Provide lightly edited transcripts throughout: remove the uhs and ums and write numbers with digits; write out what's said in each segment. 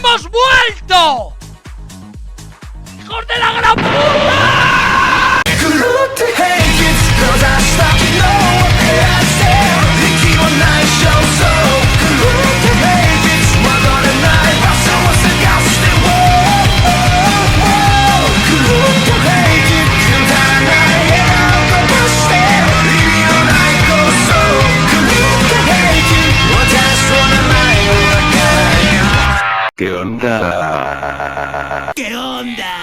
¡Hemos vuelto! ¡Hijos de la gran puta! ¿Qué onda? ¿Qué onda?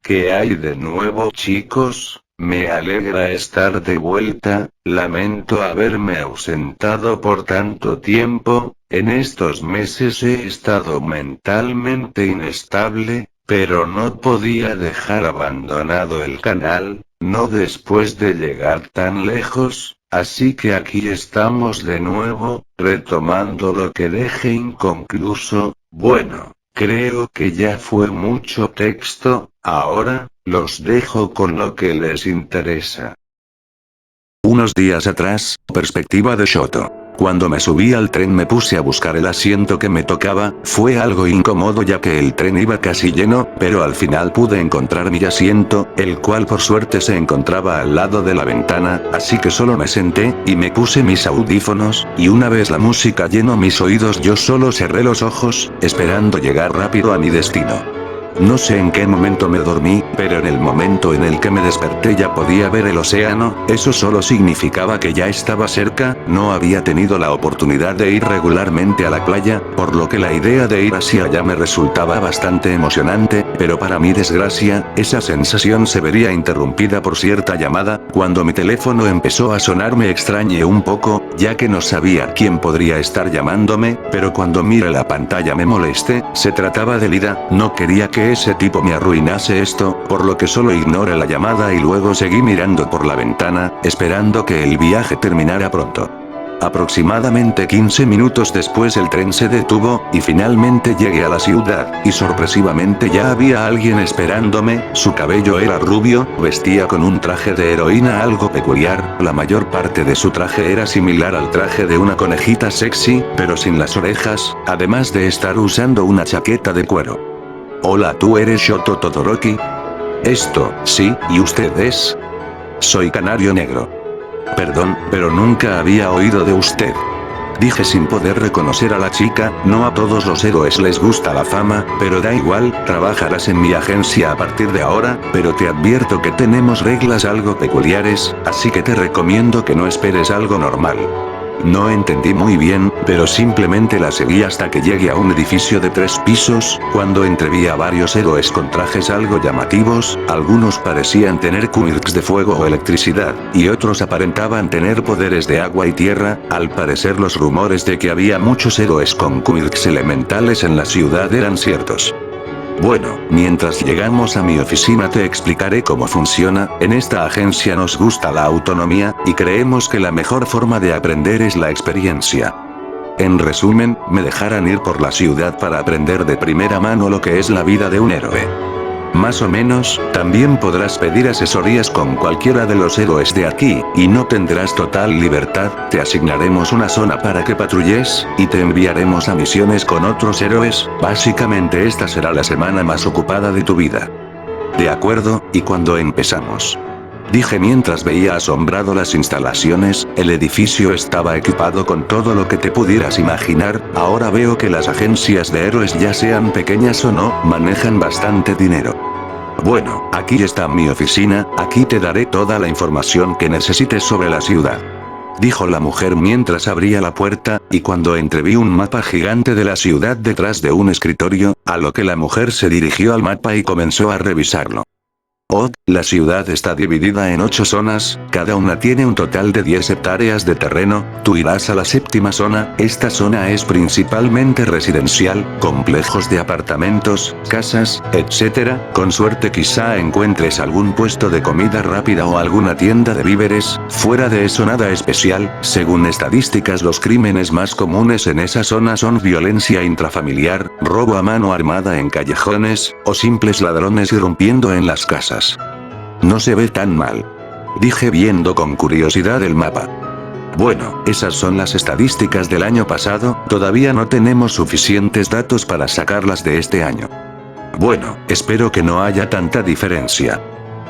¿Qué hay de nuevo, chicos? Me alegra estar de vuelta. Lamento haberme ausentado por tanto tiempo. En estos meses he estado mentalmente inestable, pero no podía dejar abandonado el canal, no después de llegar tan lejos. Así que aquí estamos de nuevo, retomando lo que dejé inconcluso. Bueno, creo que ya fue mucho texto, ahora, los dejo con lo que les interesa. Unos días atrás, perspectiva de Shoto. Cuando me subí al tren me puse a buscar el asiento que me tocaba, fue algo incómodo ya que el tren iba casi lleno, pero al final pude encontrar mi asiento, el cual por suerte se encontraba al lado de la ventana, así que solo me senté, y me puse mis audífonos, y una vez la música llenó mis oídos yo solo cerré los ojos, esperando llegar rápido a mi destino. No sé en qué momento me dormí, pero en el momento en el que me desperté ya podía ver el océano, eso solo significaba que ya estaba cerca, no había tenido la oportunidad de ir regularmente a la playa, por lo que la idea de ir hacia allá me resultaba bastante emocionante, pero para mi desgracia, esa sensación se vería interrumpida por cierta llamada, cuando mi teléfono empezó a sonar me extrañé un poco, ya que no sabía quién podría estar llamándome, pero cuando miré la pantalla me molesté, se trataba de Lida, no quería que ese tipo me arruinase esto, por lo que solo ignoré la llamada y luego seguí mirando por la ventana, esperando que el viaje terminara pronto. Aproximadamente 15 minutos después el tren se detuvo, y finalmente llegué a la ciudad, y sorpresivamente ya había alguien esperándome, su cabello era rubio, vestía con un traje de heroína algo peculiar, la mayor parte de su traje era similar al traje de una conejita sexy, pero sin las orejas, además de estar usando una chaqueta de cuero. Hola, ¿tú eres Shoto Todoroki? Esto, sí, ¿y usted es? Soy Canario Negro. Perdón, pero nunca había oído de usted. Dije sin poder reconocer a la chica, no a todos los héroes les gusta la fama, pero da igual, trabajarás en mi agencia a partir de ahora, pero te advierto que tenemos reglas algo peculiares, así que te recomiendo que no esperes algo normal. No entendí muy bien, pero simplemente la seguí hasta que llegué a un edificio de 3 pisos, cuando entreví a varios héroes con trajes algo llamativos, algunos parecían tener kunais de fuego o electricidad, y otros aparentaban tener poderes de agua y tierra, al parecer los rumores de que había muchos héroes con kunais elementales en la ciudad eran ciertos. Bueno, mientras llegamos a mi oficina te explicaré cómo funciona, en esta agencia nos gusta la autonomía, y creemos que la mejor forma de aprender es la experiencia. En resumen, me dejarán ir por la ciudad para aprender de primera mano lo que es la vida de un héroe. Más o menos, también podrás pedir asesorías con cualquiera de los héroes de aquí, y no tendrás total libertad, te asignaremos una zona para que patrulles, y te enviaremos a misiones con otros héroes, básicamente esta será la semana más ocupada de tu vida. De acuerdo, ¿y cuándo empezamos? Dije mientras veía asombrado las instalaciones, el edificio estaba equipado con todo lo que te pudieras imaginar, ahora veo que las agencias de héroes ya sean pequeñas o no, manejan bastante dinero. Bueno, aquí está mi oficina, aquí te daré toda la información que necesites sobre la ciudad. Dijo la mujer mientras abría la puerta, y cuando entreví un mapa gigante de la ciudad detrás de un escritorio, a lo que la mujer se dirigió al mapa y comenzó a revisarlo. Oh, la ciudad está dividida en 8 zonas, cada una tiene un total de 10 hectáreas de terreno, tú irás a la 7ª zona, esta zona es principalmente residencial, complejos de apartamentos, casas, etc., con suerte quizá encuentres algún puesto de comida rápida o alguna tienda de víveres, fuera de eso nada especial, según estadísticas los crímenes más comunes en esa zona son violencia intrafamiliar, robo a mano armada en callejones, o simples ladrones irrumpiendo en las casas. No se ve tan mal. Dije viendo con curiosidad el mapa. Bueno, esas son las estadísticas del año pasado, todavía no tenemos suficientes datos para sacarlas de este año. Bueno, espero que no haya tanta diferencia.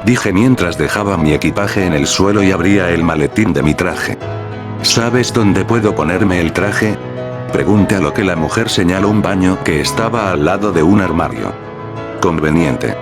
Dije mientras dejaba mi equipaje en el suelo y abría el maletín de mi traje. ¿Sabes dónde puedo ponerme el traje? Pregunté, a lo que la mujer señaló un baño que estaba al lado de un armario. Conveniente.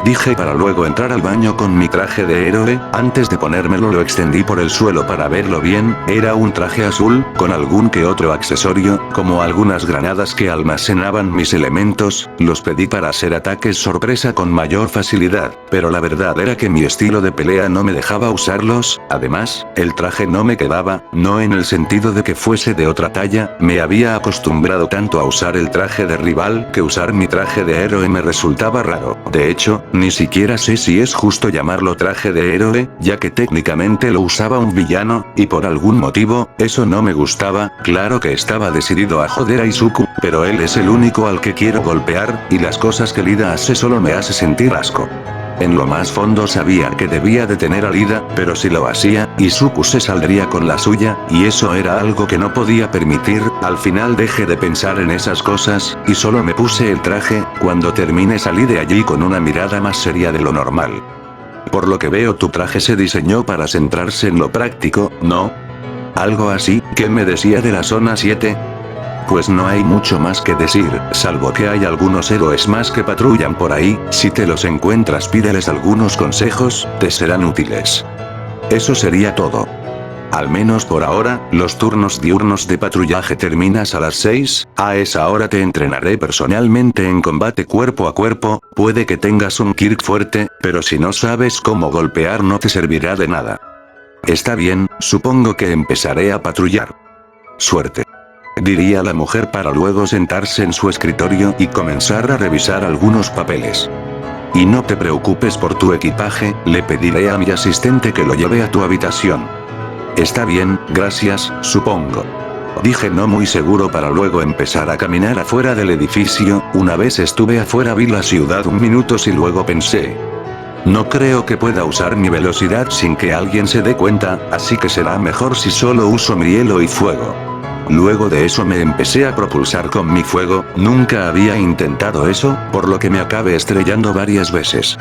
Dije para luego entrar al baño con mi traje de héroe. Antes de ponérmelo lo extendí por el suelo para verlo bien. Era un traje azul, con algún que otro accesorio, como algunas granadas que almacenaban mis elementos. Los pedí para hacer ataques sorpresa con mayor facilidad, pero la verdad era que mi estilo de pelea no me dejaba usarlos. Además, el traje no me quedaba, no en el sentido de que fuese de otra talla. Me había acostumbrado tanto a usar el traje de rival que usar mi traje de héroe me resultaba raro. De hecho, ni siquiera sé si es justo llamarlo traje de héroe, ya que técnicamente lo usaba un villano, y por algún motivo, eso no me gustaba. Claro que estaba decidido a joder a Izuku, pero él es el único al que quiero golpear, y las cosas que Lida hace solo me hace sentir asco. En lo más fondo sabía que debía detener a Lida, pero si lo hacía, Izuku se saldría con la suya, y eso era algo que no podía permitir. Al final dejé de pensar en esas cosas, y solo me puse el traje. Cuando terminé salí de allí con una mirada más seria de lo normal. Por lo que veo, tu traje se diseñó para centrarse en lo práctico, ¿no? Algo así. ¿Qué me decía de la zona 7? Pues no hay mucho más que decir, salvo que hay algunos héroes más que patrullan por ahí. Si te los encuentras, pídeles algunos consejos, te serán útiles. Eso sería todo. Al menos por ahora. Los turnos diurnos de patrullaje terminas a las 6, a esa hora te entrenaré personalmente en combate cuerpo a cuerpo. Puede que tengas un Kirk fuerte, pero si no sabes cómo golpear no te servirá de nada. Está bien, supongo que empezaré a patrullar. Suerte. Diría la mujer para luego sentarse en su escritorio y comenzar a revisar algunos papeles. Y no te preocupes por tu equipaje, le pediré a mi asistente que lo lleve a tu habitación. Está bien, gracias, supongo. Dije no muy seguro para luego empezar a caminar afuera del edificio. Una vez estuve afuera vi la ciudad un minuto y luego pensé: no creo que pueda usar mi velocidad sin que alguien se dé cuenta, así que será mejor si solo uso mi hielo y fuego. Luego de eso me empecé a propulsar con mi fuego. Nunca había intentado eso, por lo que me acabé estrellando varias veces.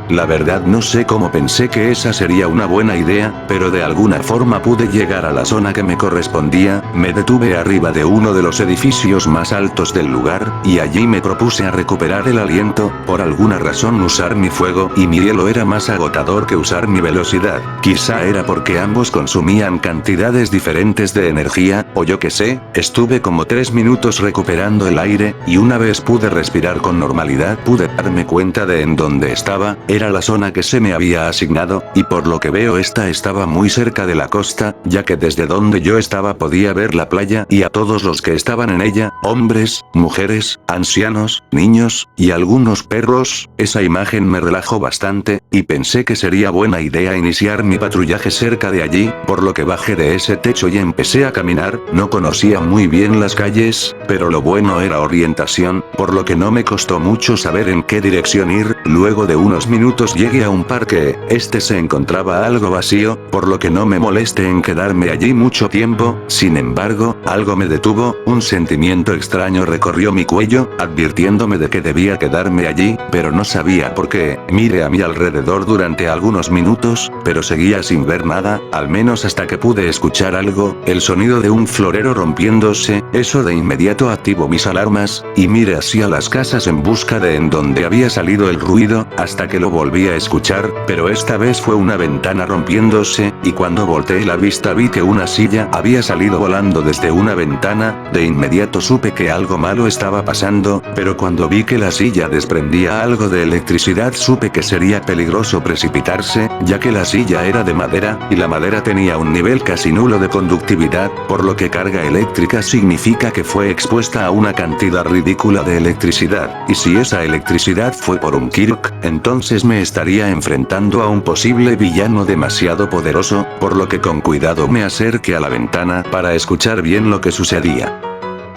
La verdad no sé cómo pensé que esa sería una buena idea, pero de alguna forma pude llegar a la zona que me correspondía. Me detuve arriba de uno de los edificios más altos del lugar, y allí me propuse a recuperar el aliento. Por alguna razón usar mi fuego y mi hielo era más agotador que usar mi velocidad. Quizá era porque ambos consumían cantidades diferentes de energía, o yo qué sé. Estuve como 3 minutos recuperando el aire, y una vez pude respirar con normalidad pude darme cuenta de en dónde estaba. Era la zona que se me había asignado, y por lo que veo esta estaba muy cerca de la costa, ya que desde donde yo estaba podía ver la playa y a todos los que estaban en ella, hombres, mujeres, ancianos, niños, y algunos perros. Esa imagen me relajó bastante, y pensé que sería buena idea iniciar mi patrullaje cerca de allí, por lo que bajé de ese techo y empecé a caminar. No conocía muy bien las calles, pero lo bueno era orientación, por lo que no me costó mucho saber en qué dirección ir. Luego de unos minutos llegué a un parque. Este se encontraba algo vacío, por lo que no me molesté en quedarme allí mucho tiempo. Sin embargo, algo me detuvo. Un sentimiento extraño recorrió mi cuello, advirtiéndome de que debía quedarme allí, pero no sabía por qué. Miré a mi alrededor durante algunos minutos, pero seguía sin ver nada, al menos hasta que pude escuchar algo, el sonido de un florero rompiéndose. Eso de inmediato activó mis alarmas, y miré hacia las casas en busca de en dónde había salido el ruido, hasta que lo volví a escuchar, pero esta vez fue una ventana rompiéndose, y cuando volteé la vista vi que una silla había salido volando desde una ventana. De inmediato supe que algo malo estaba pasando, pero cuando vi que la silla desprendía algo de electricidad supe que sería peligroso precipitarse, ya que la silla era de madera, y la madera tenía un nivel casi nulo de conductividad, por lo que carga eléctrica significa que fue expuesta a una cantidad ridícula de electricidad, y si esa electricidad fue por un Kirk, entonces me estaría enfrentando a un posible villano demasiado poderoso, por lo que con cuidado me acerqué a la ventana para escuchar bien lo que sucedía.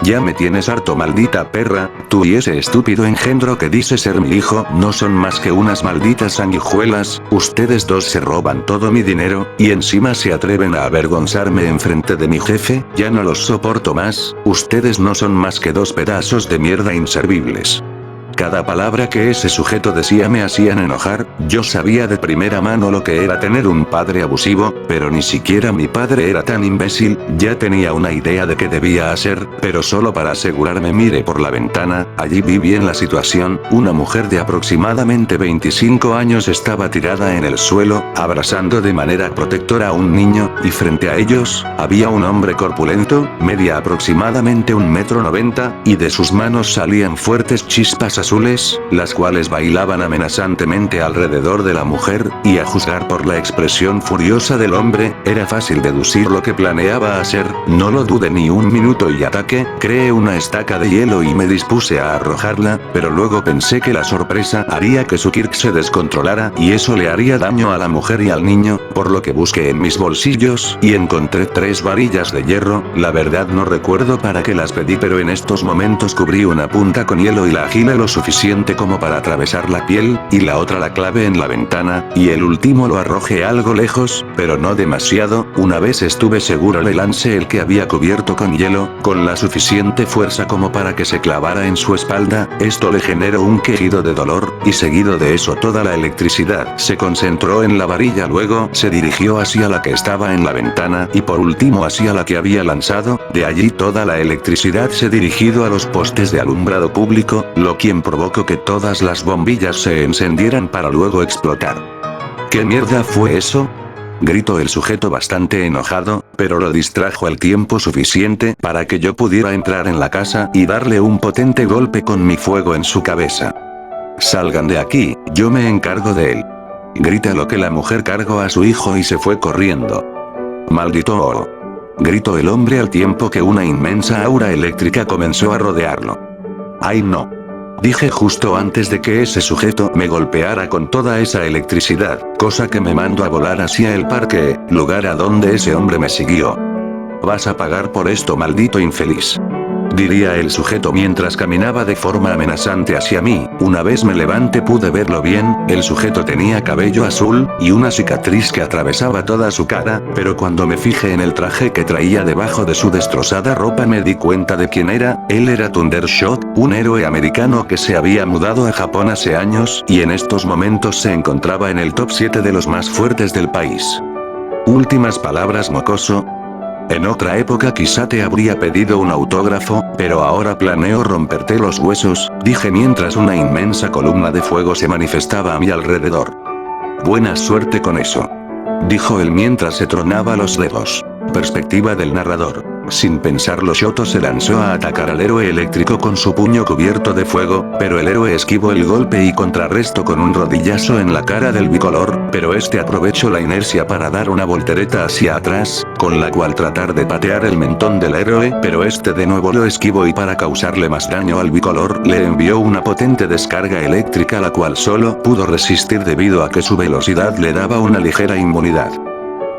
Ya me tienes harto, maldita perra, tú y ese estúpido engendro que dice ser mi hijo no son más que unas malditas sanguijuelas, ustedes dos se roban todo mi dinero, y encima se atreven a avergonzarme enfrente de mi jefe, ya no los soporto más, ustedes no son más que dos pedazos de mierda inservibles. Cada palabra que ese sujeto decía me hacían enojar, yo sabía de primera mano lo que era tener un padre abusivo, pero ni siquiera mi padre era tan imbécil, ya tenía una idea de qué debía hacer, pero solo para asegurarme miré por la ventana, allí vi bien la situación, una mujer de aproximadamente 25 años estaba tirada en el suelo, abrazando de manera protectora a un niño, y frente a ellos, había un hombre corpulento, medía aproximadamente 1,90 m, y de sus manos salían fuertes chispas azules, las cuales bailaban amenazantemente alrededor de la mujer, y a juzgar por la expresión furiosa del hombre, era fácil deducir lo que planeaba hacer, no lo dudé ni un minuto y ataqué, creé una estaca de hielo y me dispuse a arrojarla, pero luego pensé que la sorpresa haría que su Kirk se descontrolara y eso le haría daño a la mujer y al niño, por lo que busqué en mis bolsillos y encontré 3 varillas de hierro, la verdad no recuerdo para qué las pedí, pero en estos momentos cubrí una punta con hielo y la agilé lo suficiente como para atravesar la piel, y la otra la clavé en la ventana, y el último lo arrojé algo lejos, pero no demasiado, una vez estuve seguro le lancé el que había cubierto con hielo, con la suficiente fuerza como para que se clavara en su espalda, esto le generó un quejido de dolor, y seguido de eso toda la electricidad se concentró en la varilla, luego se dirigió hacia la que estaba en la ventana y por último hacia la que había lanzado, de allí toda la electricidad se dirigió a los postes de alumbrado público, lo quien provocó que todas las bombillas se encendieran para luego explotar. ¿Qué mierda fue eso?, gritó el sujeto bastante enojado, pero lo distrajo el tiempo suficiente para que yo pudiera entrar en la casa y darle un potente golpe con mi fuego en su cabeza. Salgan de aquí, yo me encargo de él. Grita lo que la mujer cargó a su hijo y se fue corriendo. Maldito oro. Gritó el hombre al tiempo que una inmensa aura eléctrica comenzó a rodearlo. ¡Ay no! Dije justo antes de que ese sujeto me golpeara con toda esa electricidad, cosa que me mandó a volar hacia el parque, lugar a donde ese hombre me siguió. Vas a pagar por esto, maldito infeliz, diría el sujeto mientras caminaba de forma amenazante hacia mí. Una vez me levanté pude verlo bien, el sujeto tenía cabello azul, y una cicatriz que atravesaba toda su cara, pero cuando me fijé en el traje que traía debajo de su destrozada ropa me di cuenta de quién era, él era Thundershot, un héroe americano que se había mudado a Japón hace años, y en estos momentos se encontraba en el top 7 de los más fuertes del país. Últimas palabras, mocoso. En otra época quizá te habría pedido un autógrafo, pero ahora planeo romperte los huesos, dije mientras una inmensa columna de fuego se manifestaba a mi alrededor. Buena suerte con eso, dijo él mientras se tronaba los dedos. Perspectiva del narrador. Sin pensarlo, Shoto se lanzó a atacar al héroe eléctrico con su puño cubierto de fuego, pero el héroe esquivó el golpe y contrarrestó con un rodillazo en la cara del bicolor, pero este aprovechó la inercia para dar una voltereta hacia atrás, con la cual tratar de patear el mentón del héroe, pero este de nuevo lo esquivó y para causarle más daño al bicolor le envió una potente descarga eléctrica la cual solo pudo resistir debido a que su velocidad le daba una ligera inmunidad.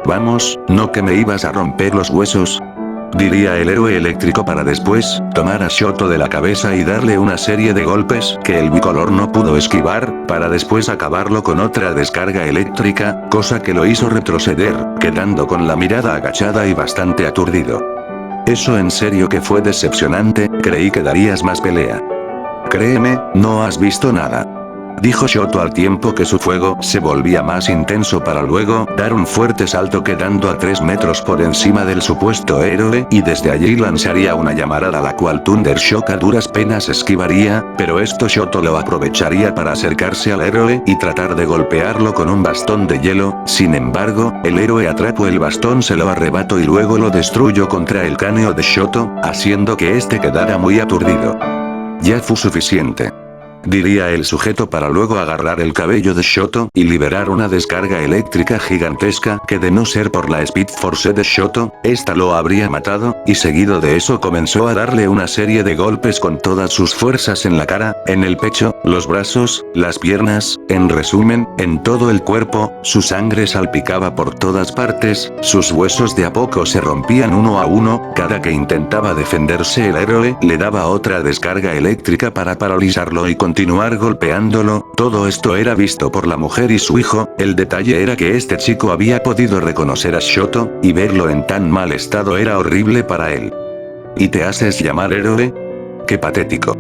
Vamos, ¿no que me ibas a romper los huesos?, diría el héroe eléctrico para después tomar a Shoto de la cabeza y darle una serie de golpes que el bicolor no pudo esquivar, para después acabarlo con otra descarga eléctrica, cosa que lo hizo retroceder, quedando con la mirada agachada y bastante aturdido. Eso en serio que fue decepcionante, creí que darías más pelea. Créeme, no has visto nada, dijo Shoto al tiempo que su fuego se volvía más intenso para luego dar un fuerte salto quedando a 3 metros por encima del supuesto héroe y desde allí lanzaría una llamarada la cual Thundershock a duras penas esquivaría, pero esto Shoto lo aprovecharía para acercarse al héroe y tratar de golpearlo con un bastón de hielo. Sin embargo, el héroe atrapó el bastón, se lo arrebató y luego lo destruyó contra el cráneo de Shoto, haciendo que este quedara muy aturdido. Ya fue suficiente. diría el sujeto para luego agarrar el cabello de Shoto y liberar una descarga eléctrica gigantesca que de no ser por la Speed Force de Shoto, esta lo habría matado, y seguido de eso comenzó a darle una serie de golpes con todas sus fuerzas en la cara, en el pecho, los brazos, las piernas, en resumen, en todo el cuerpo, su sangre salpicaba por todas partes, sus huesos de a poco se rompían uno a uno, cada que intentaba defenderse el héroe le daba otra descarga eléctrica para paralizarlo y continuar golpeándolo, todo esto era visto por la mujer y su hijo, el detalle era que este chico había podido reconocer a Shoto, y verlo en tan mal estado era horrible para él. ¿Y te haces llamar héroe? ¡Qué patético!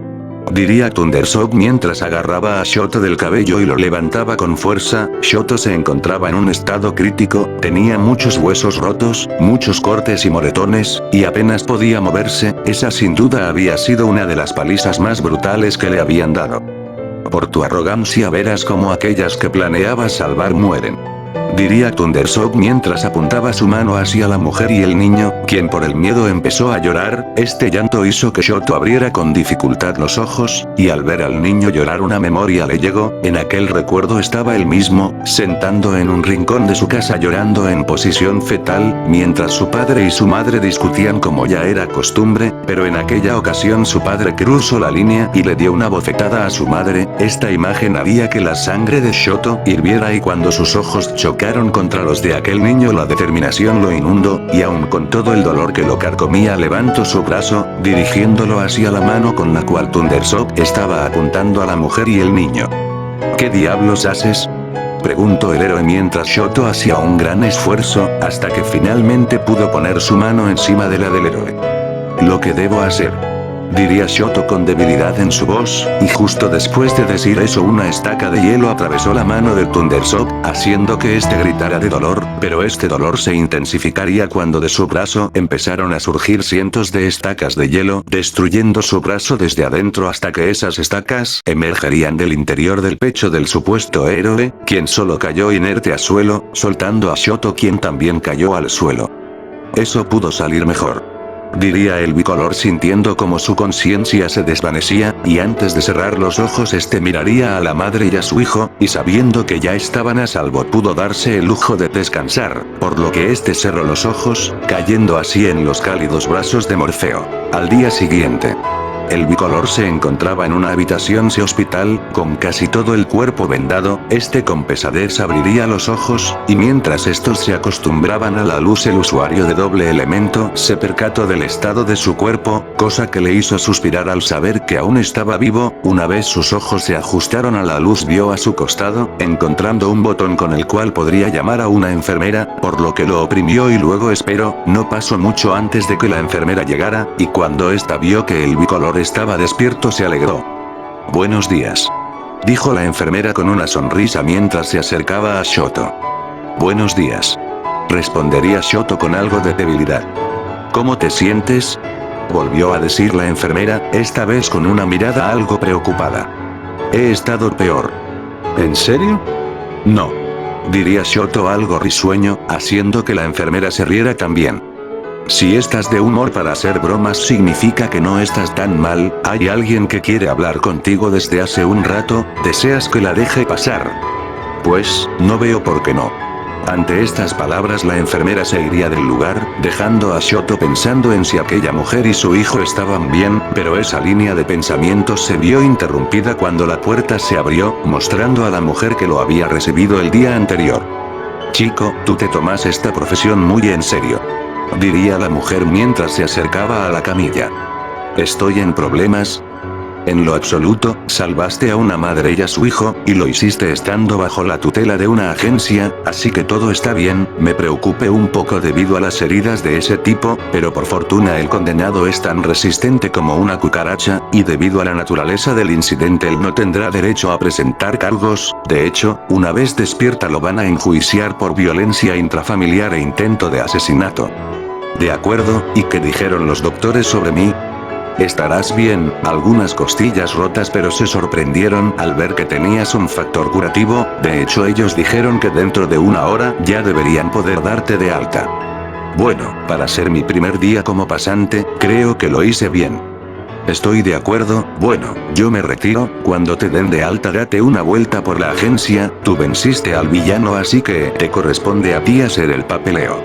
Diría Thundersock mientras agarraba a Shoto del cabello y lo levantaba con fuerza. Shoto se encontraba en un estado crítico, tenía muchos huesos rotos, muchos cortes y moretones, y apenas podía moverse, esa sin duda había sido una de las palizas más brutales que le habían dado. Por tu arrogancia verás como aquellas que planeabas salvar mueren. Diría Thundersock mientras apuntaba su mano hacia la mujer y el niño, quien por el miedo empezó a llorar, este llanto hizo que Shoto abriera con dificultad los ojos, y al ver al niño llorar una memoria le llegó, en aquel recuerdo estaba él mismo, sentando en un rincón de su casa llorando en posición fetal, mientras su padre y su madre discutían como ya era costumbre, pero en aquella ocasión su padre cruzó la línea y le dio una bofetada a su madre, esta imagen haría que la sangre de Shoto hirviera y cuando sus ojos chocaron contra los de aquel niño la determinación lo inundó, y aun con todo el dolor que lo carcomía levantó su brazo, dirigiéndolo hacia la mano con la cual Thundersock estaba apuntando a la mujer y el niño. ¿Qué diablos haces?, preguntó el héroe mientras Shoto hacía un gran esfuerzo, hasta que finalmente pudo poner su mano encima de la del héroe. Lo que debo hacer, diría Shoto con debilidad en su voz, y justo después de decir eso una estaca de hielo atravesó la mano de Thundersock, haciendo que este gritara de dolor, pero este dolor se intensificaría cuando de su brazo empezaron a surgir cientos de estacas de hielo, destruyendo su brazo desde adentro hasta que esas estacas emergerían del interior del pecho del supuesto héroe, quien solo cayó inerte al suelo, soltando a Shoto quien también cayó al suelo. Eso pudo salir mejor, diría el bicolor sintiendo como su conciencia se desvanecía, y antes de cerrar los ojos este miraría a la madre y a su hijo, y sabiendo que ya estaban a salvo pudo darse el lujo de descansar, por lo que este cerró los ojos, cayendo así en los cálidos brazos de Morfeo. Al día siguiente, el bicolor se encontraba en una habitación de hospital, con casi todo el cuerpo vendado, con pesadez abriría los ojos, y mientras estos se acostumbraban a la luz el usuario de doble elemento se percató del estado de su cuerpo, cosa que le hizo suspirar al saber que aún estaba vivo. Una vez sus ojos se ajustaron a la luz vio a su costado, encontrando un botón con el cual podría llamar a una enfermera, por lo que lo oprimió y luego esperó. No pasó mucho antes de que la enfermera llegara, y cuando ésta vio que el bicolor estaba despierto se alegró. Buenos días, dijo la enfermera con una sonrisa mientras se acercaba a Shoto. Buenos días, respondería Shoto con algo de debilidad. ¿Cómo te sientes?, volvió a decir la enfermera, esta vez con una mirada algo preocupada. He estado peor. ¿En serio? No, diría Shoto algo risueño, haciendo que la enfermera se riera también. Si estás de humor para hacer bromas significa que no estás tan mal. Hay alguien que quiere hablar contigo desde hace un rato, ¿deseas que la deje pasar? Pues, no veo por qué no. Ante estas palabras la enfermera se iría del lugar, dejando a Shoto pensando en si aquella mujer y su hijo estaban bien, pero esa línea de pensamientos se vio interrumpida cuando la puerta se abrió, mostrando a la mujer que lo había recibido el día anterior. Chico, tú te tomas esta profesión muy en serio, diría la mujer mientras se acercaba a la camilla. ¿Estoy en problemas? En lo absoluto, salvaste a una madre y a su hijo, y lo hiciste estando bajo la tutela de una agencia, así que todo está bien. Me preocupé un poco debido a las heridas de ese tipo, pero por fortuna el condenado es tan resistente como una cucaracha, y debido a la naturaleza del incidente él no tendrá derecho a presentar cargos. De hecho, una vez despierta lo van a enjuiciar por violencia intrafamiliar e intento de asesinato. De acuerdo, ¿y qué dijeron los doctores sobre mí? Estarás bien, algunas costillas rotas, pero se sorprendieron al ver que tenías un factor curativo. De hecho ellos dijeron que dentro de una hora ya deberían poder darte de alta. Bueno, para ser mi primer día como pasante, creo que lo hice bien. Estoy de acuerdo, bueno, yo me retiro, cuando te den de alta date una vuelta por la agencia, tú venciste al villano así que te corresponde a ti hacer el papeleo.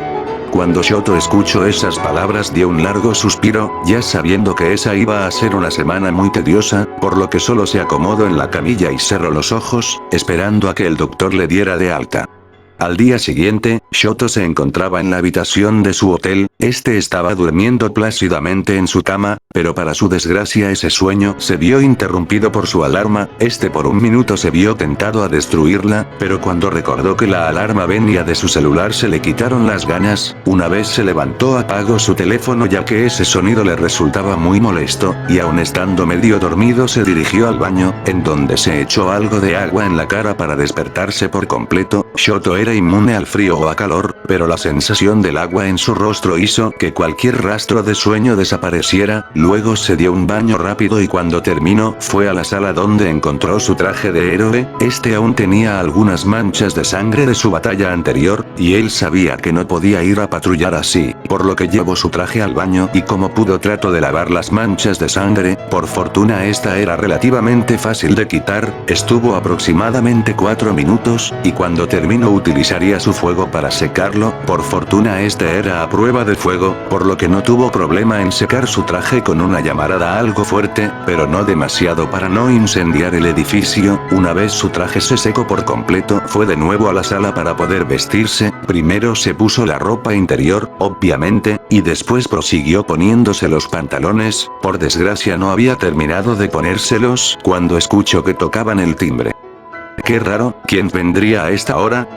Cuando Shoto escuchó esas palabras dio un largo suspiro, ya sabiendo que esa iba a ser una semana muy tediosa, por lo que solo se acomodó en la camilla y cerró los ojos, esperando a que el doctor le diera de alta. Al día siguiente, Shoto se encontraba en la habitación de su hotel, estaba durmiendo plácidamente en su cama, pero para su desgracia ese sueño se vio interrumpido por su alarma, por un minuto se vio tentado a destruirla, pero cuando recordó que la alarma venía de su celular se le quitaron las ganas, una vez se levantó apagó su teléfono ya que ese sonido le resultaba muy molesto, y aun estando medio dormido se dirigió al baño, en donde se echó algo de agua en la cara para despertarse por completo. Shoto era inmune al frío o a calor, pero la sensación del agua en su rostro hizo que cualquier rastro de sueño desapareciera, luego se dio un baño rápido y cuando terminó fue a la sala donde encontró su traje de héroe, aún tenía algunas manchas de sangre de su batalla anterior, y él sabía que no podía ir a patrullar así, por lo que llevó su traje al baño y como pudo trató de lavar las manchas de sangre, por fortuna esta era relativamente fácil de quitar, estuvo aproximadamente 4 minutos, y cuando terminó utilizaría su fuego para secarlo, por fortuna era a prueba de fuego, por lo que no tuvo problema en secar su traje con una llamarada algo fuerte, pero no demasiado para no incendiar el edificio. Una vez su traje se secó por completo, fue de nuevo a la sala para poder vestirse, primero se puso la ropa interior, obviamente, y después prosiguió poniéndose los pantalones, por desgracia no había terminado de ponérselos, cuando escuchó que tocaban el timbre. Qué raro, ¿quién vendría a esta hora?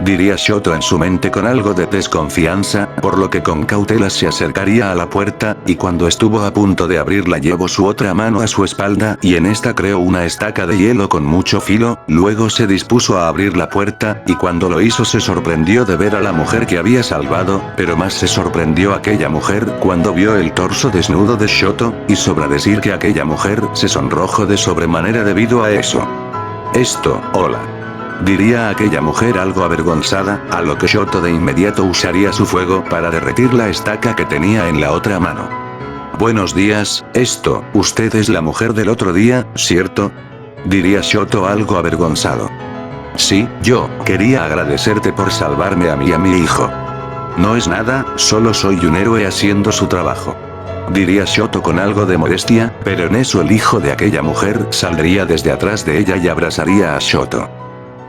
Diría Shoto en su mente con algo de desconfianza, por lo que con cautela se acercaría a la puerta, y cuando estuvo a punto de abrirla llevó su otra mano a su espalda y en esta creó una estaca de hielo con mucho filo, luego se dispuso a abrir la puerta, y cuando lo hizo se sorprendió de ver a la mujer que había salvado, pero más se sorprendió aquella mujer cuando vio el torso desnudo de Shoto, y sobra decir que aquella mujer se sonrojó de sobremanera debido a eso. Hola. Diría aquella mujer algo avergonzada, a lo que Shoto de inmediato usaría su fuego para derretir la estaca que tenía en la otra mano. Buenos días, usted es la mujer del otro día, ¿cierto? Diría Shoto algo avergonzado. Sí, yo, quería agradecerte por salvarme a mí y a mi hijo. No es nada, solo soy un héroe haciendo su trabajo. Diría Shoto con algo de modestia, pero en eso el hijo de aquella mujer saldría desde atrás de ella y abrazaría a Shoto.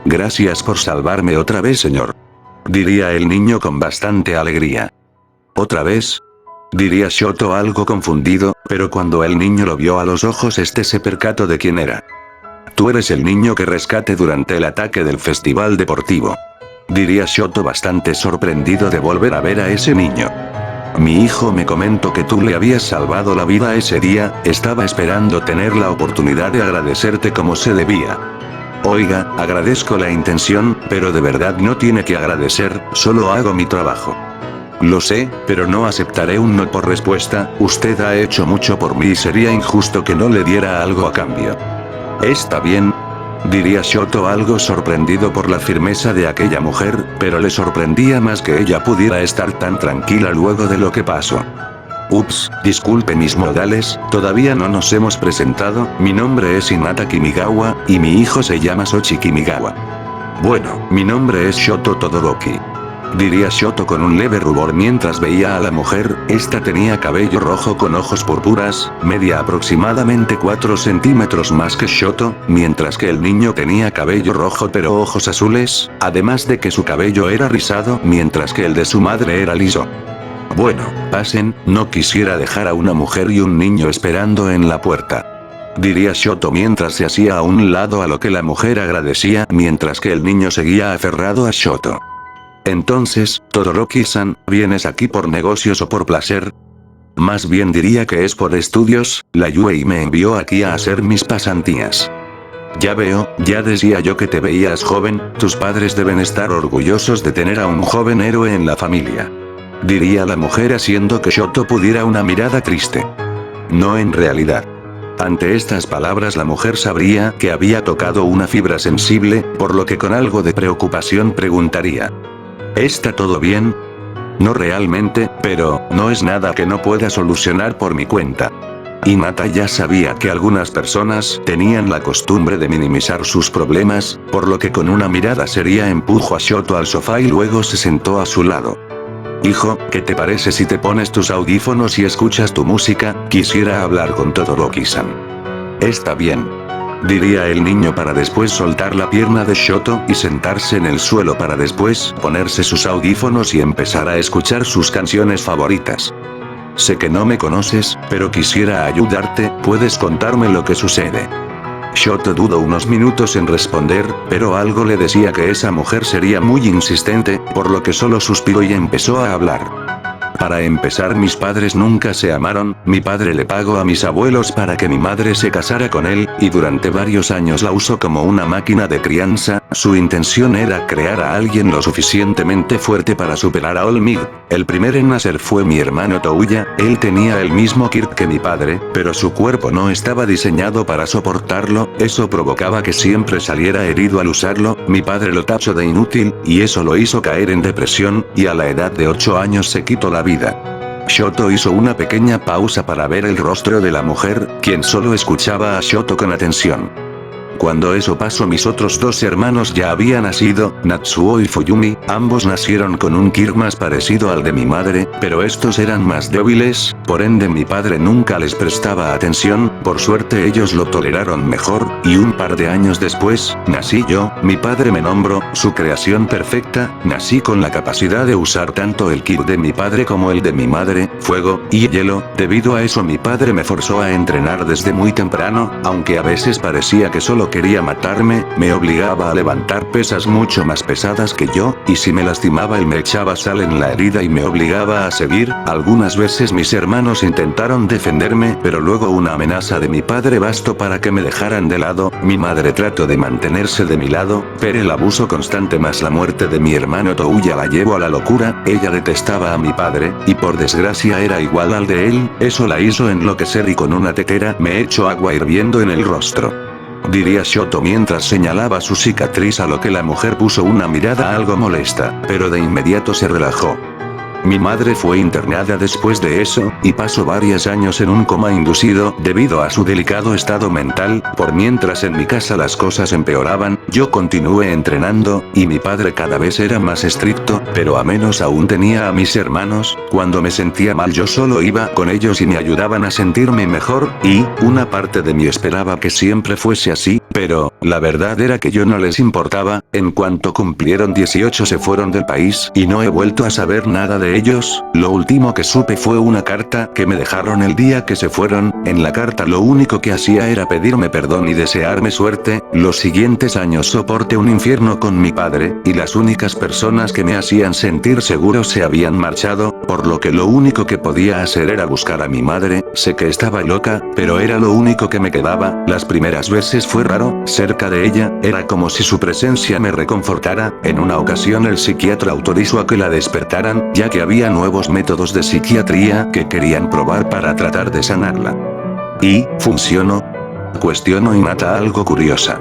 Gracias por salvarme otra vez, señor. Diría el niño con bastante alegría. ¿Otra vez? Diría Shoto algo confundido, pero cuando el niño lo vio a los ojos se percató de quién era. Tú eres el niño que rescaté durante el ataque del festival deportivo. Diría Shoto bastante sorprendido de volver a ver a ese niño. Mi hijo me comentó que tú le habías salvado la vida ese día, estaba esperando tener la oportunidad de agradecerte como se debía. Oiga, agradezco la intención, pero de verdad no tiene que agradecer, solo hago mi trabajo. Lo sé, pero no aceptaré un no por respuesta, usted ha hecho mucho por mí y sería injusto que no le diera algo a cambio. Está bien. Diría Shoto algo sorprendido por la firmeza de aquella mujer, pero le sorprendía más que ella pudiera estar tan tranquila luego de lo que pasó. Ups, disculpe mis modales, todavía no nos hemos presentado, mi nombre es Hinata Kimigawa, y mi hijo se llama Sochi Kimigawa. Bueno, mi nombre es Shoto Todoroki. Diría Shoto con un leve rubor mientras veía a la mujer, tenía cabello rojo con ojos púrpuras, media aproximadamente 4 centímetros más que Shoto, mientras que el niño tenía cabello rojo pero ojos azules, además de que su cabello era rizado mientras que el de su madre era liso. Bueno, pasen, no quisiera dejar a una mujer y un niño esperando en la puerta. Diría Shoto mientras se hacía a un lado a lo que la mujer agradecía mientras que el niño seguía aferrado a Shoto. Entonces, Todoroki-san, ¿vienes aquí por negocios o por placer? Más bien diría que es por estudios, la Yui me envió aquí a hacer mis pasantías. Ya veo, ya decía yo que te veías joven, tus padres deben estar orgullosos de tener a un joven héroe en la familia. Diría la mujer haciendo que Shoto pudiera una mirada triste. No en realidad. Ante estas palabras la mujer sabría que había tocado una fibra sensible, por lo que con algo de preocupación preguntaría. ¿Está todo bien? No realmente, pero, no es nada que no pueda solucionar por mi cuenta. Hinata ya sabía que algunas personas tenían la costumbre de minimizar sus problemas, por lo que con una mirada seria empujó a Shoto al sofá y luego se sentó a su lado. Hijo, ¿qué te parece si te pones tus audífonos y escuchas tu música? Quisiera hablar con Todoroki-san. Está bien, diría el niño para después soltar la pierna de Shoto y sentarse en el suelo para después ponerse sus audífonos y empezar a escuchar sus canciones favoritas. Sé que no me conoces, pero quisiera ayudarte, ¿puedes contarme lo que sucede? Shoto dudó unos minutos en responder, pero algo le decía que esa mujer sería muy insistente, por lo que solo suspiró y empezó a hablar. Para empezar, mis padres nunca se amaron, mi padre le pagó a mis abuelos para que mi madre se casara con él, y durante varios años la usó como una máquina de crianza, su intención era crear a alguien lo suficientemente fuerte para superar a Olmig. El primero en nacer fue mi hermano Touya, él tenía el mismo Kirk que mi padre, pero su cuerpo no estaba diseñado para soportarlo, eso provocaba que siempre saliera herido al usarlo, mi padre lo tachó de inútil, y eso lo hizo caer en depresión, y a la edad de 8 años se quitó la vida. Shoto hizo una pequeña pausa para ver el rostro de la mujer, quien solo escuchaba a Shoto con atención. Cuando eso pasó, mis otros dos hermanos ya habían nacido, Natsuo y Fuyumi, ambos nacieron con un Kirk más parecido al de mi madre, pero estos eran más débiles, por ende mi padre nunca les prestaba atención, por suerte ellos lo toleraron mejor, y un par de años después, nací yo, mi padre me nombró, su creación perfecta, nací con la capacidad de usar tanto el Kirk de mi padre como el de mi madre, fuego y hielo, debido a eso mi padre me forzó a entrenar desde muy temprano, aunque a veces parecía que solo quería matarme, me obligaba a levantar pesas mucho más pesadas que yo, y si me lastimaba él me echaba sal en la herida y me obligaba a seguir. Algunas veces mis hermanos intentaron defenderme, pero luego una amenaza de mi padre bastó para que me dejaran de lado, mi madre trató de mantenerse de mi lado, pero el abuso constante más la muerte de mi hermano Touya la llevó a la locura, ella detestaba a mi padre, y por desgracia era igual al de él, eso la hizo enloquecer y con una tetera me echó agua hirviendo en el rostro. Diría Shoto mientras señalaba su cicatriz, a lo que la mujer puso una mirada algo molesta, pero de inmediato se relajó. Mi madre fue internada después de eso, y pasó varios años en un coma inducido debido a su delicado estado mental, por mientras en mi casa las cosas empeoraban, yo continué entrenando, y mi padre cada vez era más estricto, pero a menos aún tenía a mis hermanos, cuando me sentía mal yo solo iba con ellos y me ayudaban a sentirme mejor, y, una parte de mí esperaba que siempre fuese así, pero, la verdad era que yo no les importaba, en cuanto cumplieron 18 se fueron del país y no he vuelto a saber nada de ellos, lo último que supe fue una carta que me dejaron el día que se fueron, en la carta lo único que hacía era pedirme perdón y desearme suerte, los siguientes años soporté un infierno con mi padre, y las únicas personas que me hacían sentir seguro se habían marchado, por lo que lo único que podía hacer era buscar a mi madre, sé que estaba loca, pero era lo único que me quedaba, las primeras veces fue raro, cerca de ella, era como si su presencia me reconfortara, en una ocasión el psiquiatra autorizó a que la despertaran, ya que había nuevos métodos de psiquiatría que querían probar para tratar de sanarla. ¿Y, funcionó? Cuestionó Hinata algo curiosa.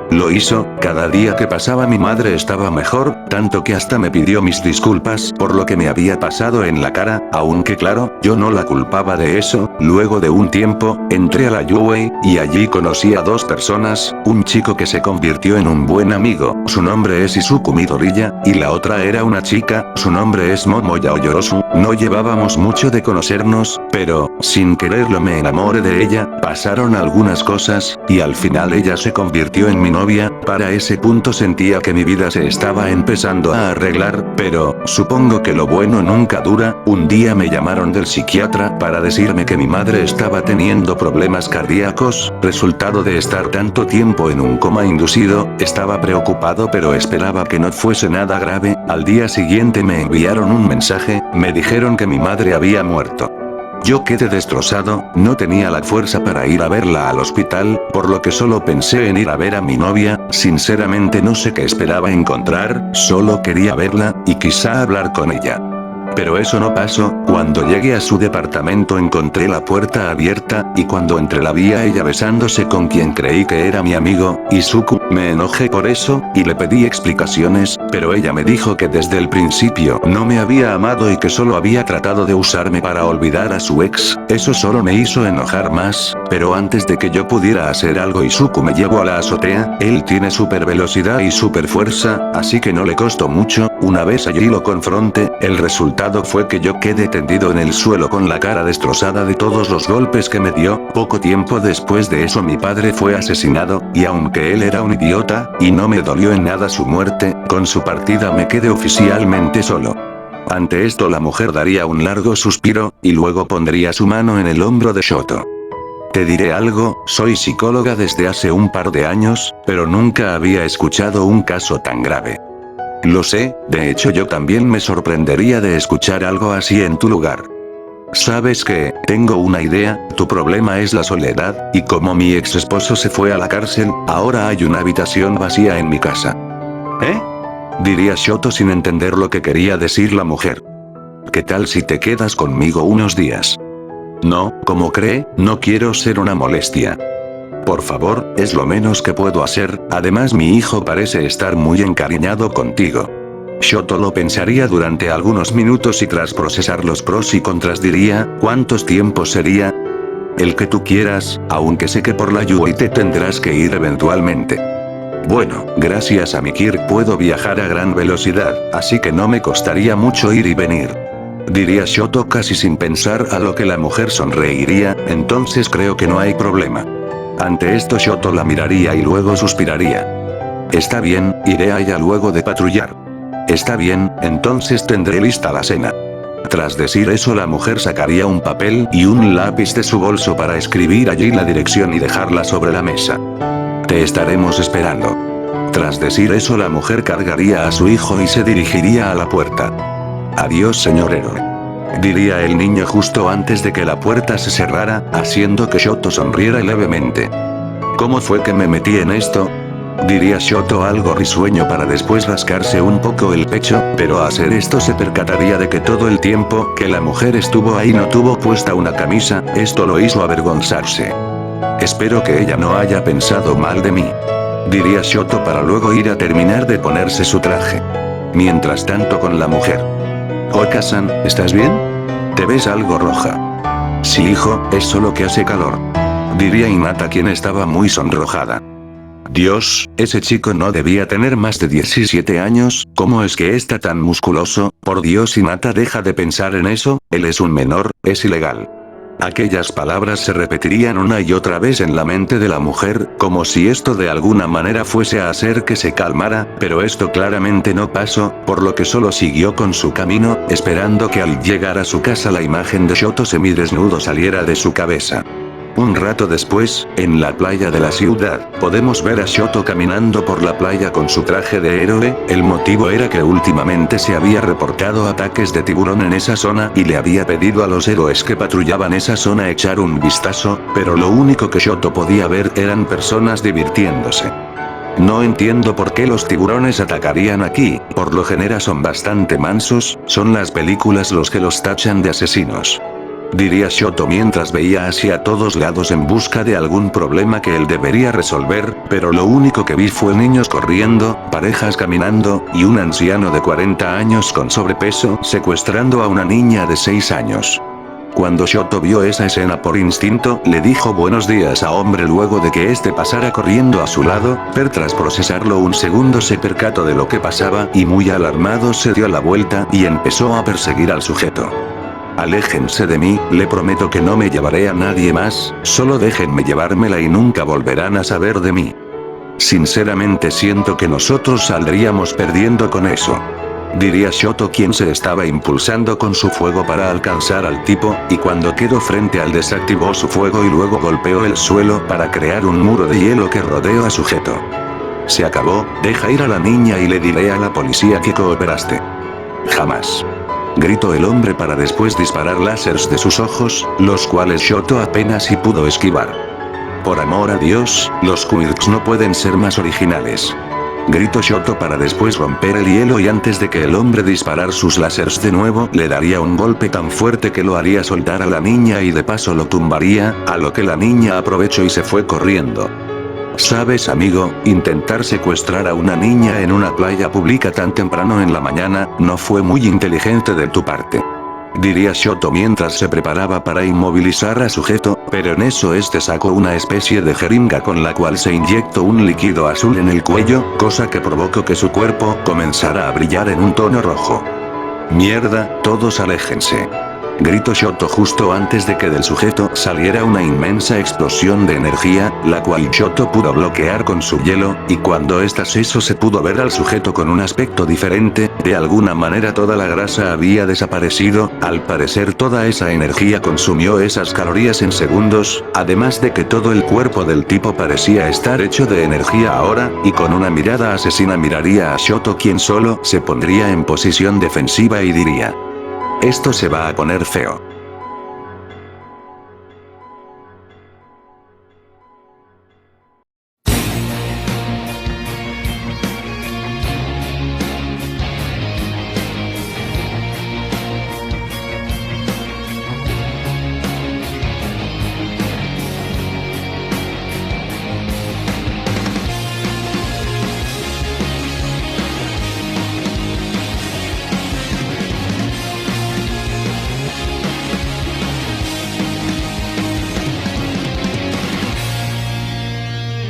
Lo hizo, cada día que pasaba mi madre estaba mejor, tanto que hasta me pidió mis disculpas por lo que me había pasado en la cara, aunque claro, yo no la culpaba de eso. Luego de un tiempo, entré a la Yuei, y allí conocí a dos personas, un chico que se convirtió en un buen amigo, su nombre es Izuku Midoriya, y la otra era una chica, su nombre es Momoya Oyorosu, no llevábamos mucho de conocernos, pero, sin quererlo me enamoré de ella, pasaron algunas cosas, y al final ella se convirtió en mi novia, para ese punto sentía que mi vida se estaba empezando a arreglar, pero, supongo que lo bueno nunca dura, un día me llamaron del psiquiatra para decirme que mi madre estaba teniendo problemas cardíacos, resultado de estar tanto tiempo en un coma inducido, estaba preocupado pero esperaba que no fuese nada grave, al día siguiente me enviaron un mensaje, me dijeron que mi madre había muerto. Yo quedé destrozado, no tenía la fuerza para ir a verla al hospital, por lo que solo pensé en ir a ver a mi novia, sinceramente no sé qué esperaba encontrar, solo quería verla, y quizá hablar con ella. Pero eso no pasó. Cuando llegué a su departamento encontré la puerta abierta, y cuando entré la vi a ella besándose con quien creí que era mi amigo, Izuku. Me enojé por eso, y le pedí explicaciones, pero ella me dijo que desde el principio no me había amado y que solo había tratado de usarme para olvidar a su ex. Eso solo me hizo enojar más, pero antes de que yo pudiera hacer algo Izuku me llevó a la azotea. Él tiene super velocidad y super fuerza, así que no le costó mucho. Una vez allí lo confronté, el resultado fue que yo quedé tendido en el suelo con la cara destrozada de todos los golpes que me dio. Poco tiempo después de eso mi padre fue asesinado, y aunque él era un idiota, y no me dolió en nada su muerte, con su partida me quedé oficialmente solo. Ante esto la mujer daría un largo suspiro, y luego pondría su mano en el hombro de Shoto. Te diré algo, soy psicóloga desde hace un par de años, pero nunca había escuchado un caso tan grave. Lo sé, de hecho yo también me sorprendería de escuchar algo así en tu lugar. ¿Sabes qué? Tengo una idea, tu problema es la soledad, y como mi ex esposo se fue a la cárcel, ahora hay una habitación vacía en mi casa. ¿Eh? Diría Shoto sin entender lo que quería decir la mujer. ¿Qué tal si te quedas conmigo unos días? No, ¿cómo cree? No quiero ser una molestia. Por favor, es lo menos que puedo hacer, además mi hijo parece estar muy encariñado contigo. Shoto lo pensaría durante algunos minutos y tras procesar los pros y contras diría, ¿cuántos tiempos sería? El que tú quieras, aunque sé que por la Yui te tendrás que ir eventualmente. Bueno, gracias a mi Kirk puedo viajar a gran velocidad, así que no me costaría mucho ir y venir. Diría Shoto casi sin pensar, a lo que la mujer sonreiría, entonces creo que no hay problema. Ante esto Shoto la miraría y luego suspiraría. Está bien, iré a ella luego de patrullar. Está bien, entonces tendré lista la cena. Tras decir eso la mujer sacaría un papel y un lápiz de su bolso para escribir allí la dirección y dejarla sobre la mesa. Te estaremos esperando. Tras decir eso la mujer cargaría a su hijo y se dirigiría a la puerta. Adiós señor héroe. Diría el niño justo antes de que la puerta se cerrara, haciendo que Shoto sonriera levemente. ¿Cómo fue que me metí en esto? Diría Shoto algo risueño para después rascarse un poco el pecho, pero a hacer esto se percataría de que todo el tiempo que la mujer estuvo ahí no tuvo puesta una camisa, esto lo hizo avergonzarse. Espero que ella no haya pensado mal de mí. Diría Shoto para luego ir a terminar de ponerse su traje. Mientras tanto con la mujer. Oka-san, ¿estás bien? Te ves algo roja. Sí hijo, es solo que hace calor. Diría Hinata quien estaba muy sonrojada. Dios, ese chico no debía tener más de 17 años, ¿cómo es que está tan musculoso? Por Dios Hinata deja de pensar en eso, él es un menor, es ilegal. Aquellas palabras se repetirían una y otra vez en la mente de la mujer, como si esto de alguna manera fuese a hacer que se calmara, pero esto claramente no pasó, por lo que solo siguió con su camino, esperando que al llegar a su casa la imagen de Shoto semidesnudo saliera de su cabeza. Un rato después, en la playa de la ciudad, podemos ver a Shoto caminando por la playa con su traje de héroe. El motivo era que últimamente se había reportado ataques de tiburón en esa zona y le había pedido a los héroes que patrullaban esa zona echar un vistazo, pero lo único que Shoto podía ver eran personas divirtiéndose. No entiendo por qué los tiburones atacarían aquí, por lo general son bastante mansos, son las películas los que los tachan de asesinos. Diría Shoto mientras veía hacia todos lados en busca de algún problema que él debería resolver, pero lo único que vi fue niños corriendo, parejas caminando, y un anciano de 40 años con sobrepeso secuestrando a una niña de 6 años. Cuando Shoto vio esa escena por instinto, le dijo buenos días a hombre luego de que este pasara corriendo a su lado, pero tras procesarlo un segundo se percató de lo que pasaba y muy alarmado se dio la vuelta y empezó a perseguir al sujeto. Aléjense de mí, le prometo que no me llevaré a nadie más, solo déjenme llevármela y nunca volverán a saber de mí. Sinceramente siento que nosotros saldríamos perdiendo con eso. Diría Shoto quien se estaba impulsando con su fuego para alcanzar al tipo, y cuando quedó frente al desactivó su fuego y luego golpeó el suelo para crear un muro de hielo que rodeó a sujeto. Se acabó, deja ir a la niña y le diré a la policía que cooperaste. Jamás. Gritó el hombre para después disparar láseres de sus ojos, los cuales Shoto apenas si pudo esquivar. Por amor a Dios, los quirks no pueden ser más originales. Gritó Shoto para después romper el hielo y antes de que el hombre disparar sus láseres de nuevo le daría un golpe tan fuerte que lo haría soltar a la niña y de paso lo tumbaría, a lo que la niña aprovechó y se fue corriendo. ¿Sabes, amigo? Intentar secuestrar a una niña en una playa pública tan temprano en la mañana, no fue muy inteligente de tu parte. Diría Shoto mientras se preparaba para inmovilizar a sujeto, pero en eso este sacó una especie de jeringa con la cual se inyectó un líquido azul en el cuello, cosa que provocó que su cuerpo comenzara a brillar en un tono rojo. Mierda, todos aléjense. Gritó Shoto justo antes de que del sujeto saliera una inmensa explosión de energía, la cual Shoto pudo bloquear con su hielo, y cuando esta cesó se pudo ver al sujeto con un aspecto diferente, de alguna manera toda la grasa había desaparecido, al parecer toda esa energía consumió esas calorías en segundos, además de que todo el cuerpo del tipo parecía estar hecho de energía ahora, y con una mirada asesina miraría a Shoto quien solo se pondría en posición defensiva y diría: esto se va a poner feo.